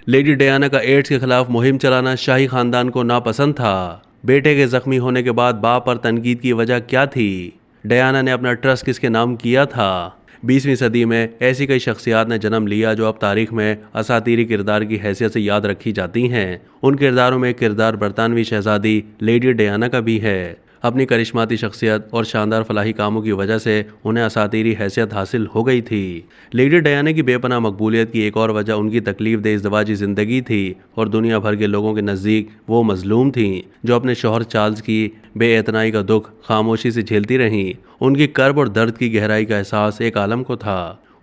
Lady Diana का ads के खिलाफ मुहिम चलाना शाही खानदान को नापसंद था। बेटे के जख्मी होने के बाद बाप पर तनकीद की वजह क्या थी? डयाना ने अपना ट्रस्ट किसके नाम किया था? 20वीं सदी में ऐसी कई शख्सियात ने जन्म लिया जो अब तारीख में असातीरी किरदार की हैसियत से याद रखी जाती हैं। उन किरदारों में एक किरदार बरतानवी शहजादी लेडी डयाना का भी है। अपनी करिश्माती शख्सियत और शानदार फलाही कामों की वजह से उन्हें असातीरी हैसियत हासिल हो गई थी। लेडी डयाना की बेपनाह मकबूलियत की एक और वजह उनकी तकलीफ दे इज़्दिवाजी ज़िंदगी थी और दुनिया भर के लोगों के नज़दीक वो मजलूम थीं जो अपने शौहर चार्ल्स की बेएतनाई का दुख खामोशी से झेलती रहीं। उनकी कर्ब और दर्द की गहराई का एहसास एक आलम को था।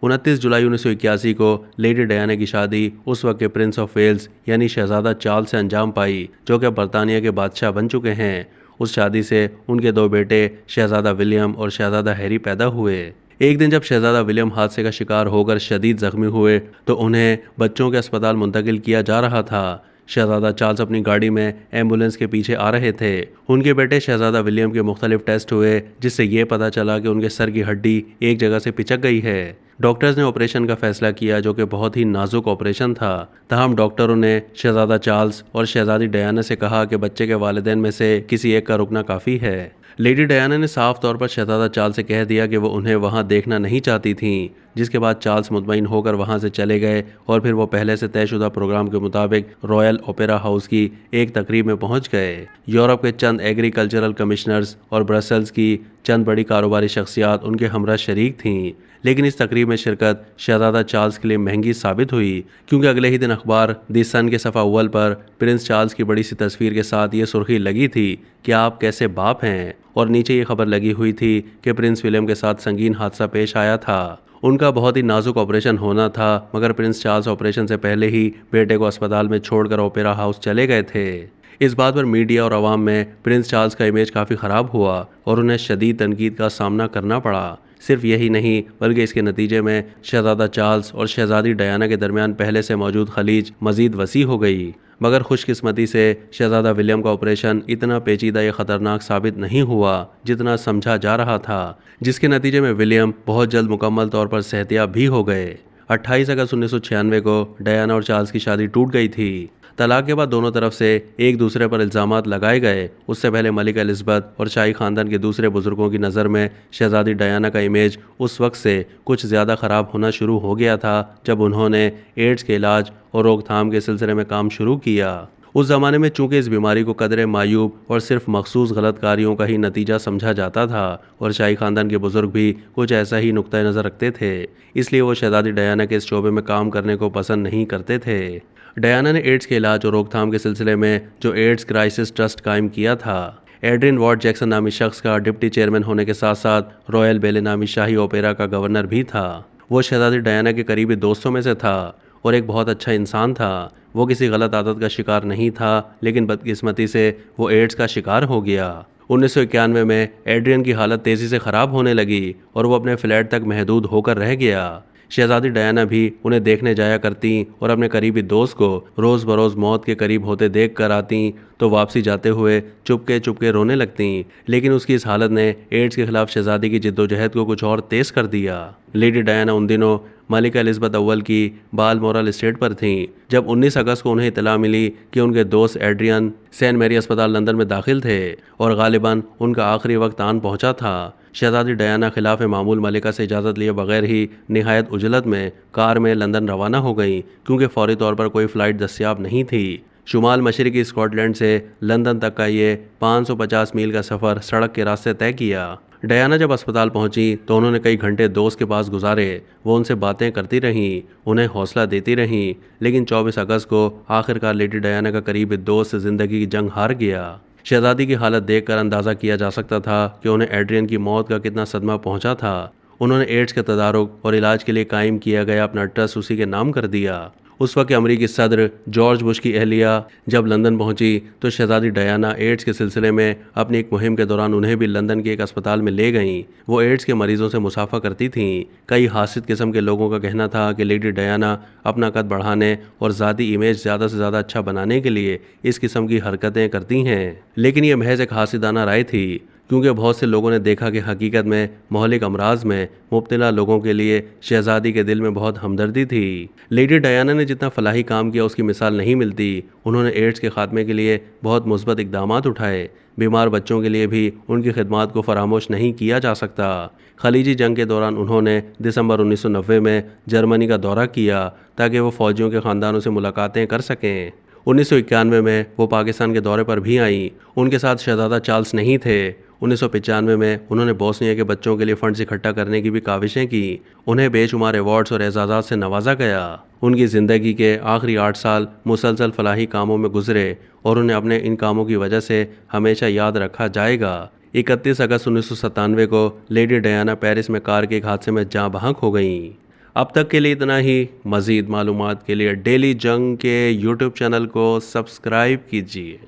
29 जुलाई 1981 को लेडी डयाना की शादी उस वक्त के प्रिंस ऑफ वेल्स यानी शहजादा चार्ल्स से अंजाम पाई, जो कि बरतानिया के बादशाह बन चुके हैं। उस शादी से उनके दो बेटे शहजादा विलियम और शहजादा हैरी पैदा हुए। एक दिन जब शहजादा विलियम हादसे का शिकार होकर शदीद जख्मी हुए तो उन्हें बच्चों के अस्पताल मुंतकिल किया जा रहा था। शहजादा चार्ल्स अपनी गाड़ी में एम्बुलेंस के पीछे आ रहे थे। उनके बेटे शहजादा विलियम के मुख्तलिफ टेस्ट हुए, जिससे ये पता चला कि उनके सर की हड्डी एक जगह से पिचक गई है। डॉक्टर्स ने ऑपरेशन का फैसला किया, जो कि बहुत ही नाजुक ऑपरेशन था। तमाम डॉक्टरों ने शहजादा चार्ल्स और शहजादी डयाना से कहा कि बच्चे के वालिदैन में से किसी एक का रुकना काफ़ी है। लेडी डयाना ने साफ तौर पर शहजादा चार्ल्स से कह दिया कि वो उन्हें वहां देखना नहीं चाहती थीं, जिसके बाद चार्ल्स मुतमईन होकर वहां से चले गए और फिर वो पहले से तयशुदा प्रोग्राम के मुताबिक रॉयल ओपेरा हाउस की एक तकरीब में पहुंच गए। यूरोप के चंद एग्रीकल्चरल कमिश्नर्स और ब्रसल्स की चंद बड़ी कारोबारी शख्सियात उनके हमरा शरीक थीं, लेकिन इस तकरीब में शिरकत शहजादा चार्ल्स के लिए महंगी साबित हुई, क्योंकि अगले ही दिन अखबार दी सन के सफ़ा अव्वल पर प्रिंस चार्ल्स की बड़ी सी तस्वीर के साथ ये सुर्खी लगी थी कि आप कैसे बाप हैं, और नीचे ये खबर लगी हुई थी कि प्रिंस विलियम के साथ संगीन हादसा पेश आया था। उनका बहुत ही नाजुक ऑपरेशन होना था, मगर प्रिंस चार्ल्स ऑपरेशन से पहले ही बेटे को अस्पताल में छोड़कर ओपेरा हाउस चले गए थे। इस बात पर मीडिया और आवाम में प्रिंस चार्ल्स का इमेज काफ़ी ख़राब हुआ और उन्हें शदीद तनकीद का सामना करना पड़ा। सिर्फ यही नहीं, बल्कि इसके नतीजे में शहजादा चार्ल्स और शहजादी डयाना के दरमियान पहले से मौजूद खलीज मज़ीद वसी हो गई। मगर खुशकिस्मती से शहजादा विलियम का ऑपरेशन इतना पेचीदा या ख़तरनाक साबित नहीं हुआ जितना समझा जा रहा था, जिसके नतीजे में विलियम बहुत जल्द मुकम्मल तौर पर सेहतियाब भी हो गए। 28 अगस्त 1996 को डयाना और चार्ल्स की शादी टूट गई थी। तलाक के बाद दोनों तरफ से एक दूसरे पर इल्ज़ामात लगाए गए। उससे पहले मलिका एलिज़ाबेथ और शाही खानदान के दूसरे बुजुर्गों की नज़र में शहजादी डयाना का इमेज उस वक्त से कुछ ज़्यादा ख़राब होना शुरू हो गया था जब उन्होंने एड्स के इलाज और रोकथाम के सिलसिले में काम शुरू किया। उस ज़माने में चूंकि इस बीमारी को कदरे मायूब और सिर्फ मखसूस गलत कारियों का ही नतीजा समझा जाता था और शाही खानदान के बुजुर्ग भी कुछ ऐसा ही नुक्ता नज़र रखते थे, इसलिए वो शहजादी डयाना के इस शोबे में काम करने को पसंद नहीं करते थे। डयाना ने एड्स के इलाज और रोकथाम के सिलसिले में जो एड्स क्राइसिस ट्रस्ट कायम किया था, एड्रियन वॉर्ड जैक्सन नामी शख्स का डिप्टी चेयरमैन होने के साथ साथ रॉयल बेले नामी शाही ओपेरा का गवर्नर भी था। वो शहजादी डयाना के करीबी दोस्तों में से था और एक बहुत अच्छा इंसान था। वो किसी गलत आदत का शिकार नहीं था, लेकिन बदकिस्मती से वो एड्स का शिकार हो गया। 1991 में एड्रियन की हालत तेज़ी से ख़राब होने लगी और वो अपने फ्लैट तक महदूद होकर रह गया। शहजादी डयाना भी उन्हें देखने जाया करती और अपने करीबी दोस्त को रोज़ बरोज़ मौत के करीब होते देख कर आती तो वापसी जाते हुए चुपके चुपके रोने लगती, लेकिन उसकी इस हालत ने एड्स के खिलाफ शहजादी की जिद्दोजहद को कुछ और तेज़ कर दिया। लेडी डयाना उन दिनों मलिका एलिज़ाबेथ अव्वल की बालमोरल एस्टेट पर थीं जब 19 अगस्त को उन्हें इतला मिली कि उनके दोस्त एड्रियन सेंट मैरी अस्पताल लंदन में दाखिल थे और गालिबन उनका आखिरी वक्त आन पहुंचा था। शहजादी डयाना खिलाफ मामूल मलिका से इजाज़त लिए बगैर ही निहायत उजलत में कार में लंदन रवाना हो गई, क्योंकि फौरी तौर पर कोई फ़्लाइट दस्तियाब नहीं थी। शुमाल मशरक़ी स्कॉटलैंड से लंदन तक का ये 550 मील का सफ़र सड़क के रास्ते तय किया। डयाना जब अस्पताल पहुंची तो उन्होंने कई घंटे दोस्त के पास गुजारे। वो उनसे बातें करती रहीं, उन्हें हौसला देती रहीं, लेकिन 24 अगस्त को आखिरकार लेडी डयाना का करीबी दोस्त ज़िंदगी की जंग हार गया। शहजादी की हालत देखकर अंदाज़ा किया जा सकता था कि उन्हें एड्रियन की मौत का कितना सदमा पहुंचा था। उन्होंने एड्स के तदारुक और इलाज के लिए कायम किया गया अपना ट्रस्ट उसी के नाम कर दिया। उस वक्त अमरीकी सदर जॉर्ज बुश की अहलिया जब लंदन पहुंची तो शहजादी डयाना एड्स के सिलसिले में अपनी एक मुहिम के दौरान उन्हें भी लंदन के एक अस्पताल में ले गईं। वो एड्स के मरीजों से मुसाफा करती थीं। कई हासिद किस्म के लोगों का कहना था कि लेडी डयाना अपना कद बढ़ाने और ज़ाती इमेज ज़्यादा से ज़्यादा अच्छा बनाने के लिए इस किस्म की हरकतें करती हैं, लेकिन ये महज एक हासिदाना राय थी। क्योंकि बहुत से लोगों ने देखा कि हकीकत में मौलिक अमराज में मुब्तला लोगों के लिए शहजादी के दिल में बहुत हमदर्दी थी। लेडी डायना ने जितना फलाही काम किया उसकी मिसाल नहीं मिलती। उन्होंने एड्स के खात्मे के लिए बहुत मुस्बत इकदाम उठाए। बीमार बच्चों के लिए भी उनकी खिदमात को फरामोश नहीं किया जा सकता। खलीजी जंग के दौरान उन्होंने दिसंबर 1990 में जर्मनी का दौरा किया ताकि वो फ़ौजियों के ख़ानदानों से मुलाकातें कर सकें। 1991 में वो पाकिस्तान के दौरे पर भी आईं। उनके साथ शहजादा चार्ल्स नहीं थे। 1995 में उन्होंने बोस्निया के बच्चों के लिए फंड्स इकट्ठा करने की भी काविशें की। उन्हें बेशुमार अवार्ड्स और एजाज़ात से नवाजा गया। उनकी ज़िंदगी के आखिरी 8 साल मुसलसल फलाही कामों में गुजरे और उन्हें अपने इन कामों की वजह से हमेशा याद रखा जाएगा। 31 अगस्त 1997 को लेडी डायना पेरिस में कार के एक हादसे में जाँ बहक हो गईं। अब तक के लिए इतना ही। मज़ीद मालूमात के लिए डेली जंग के यूट्यूब चैनल को सब्सक्राइब कीजिए।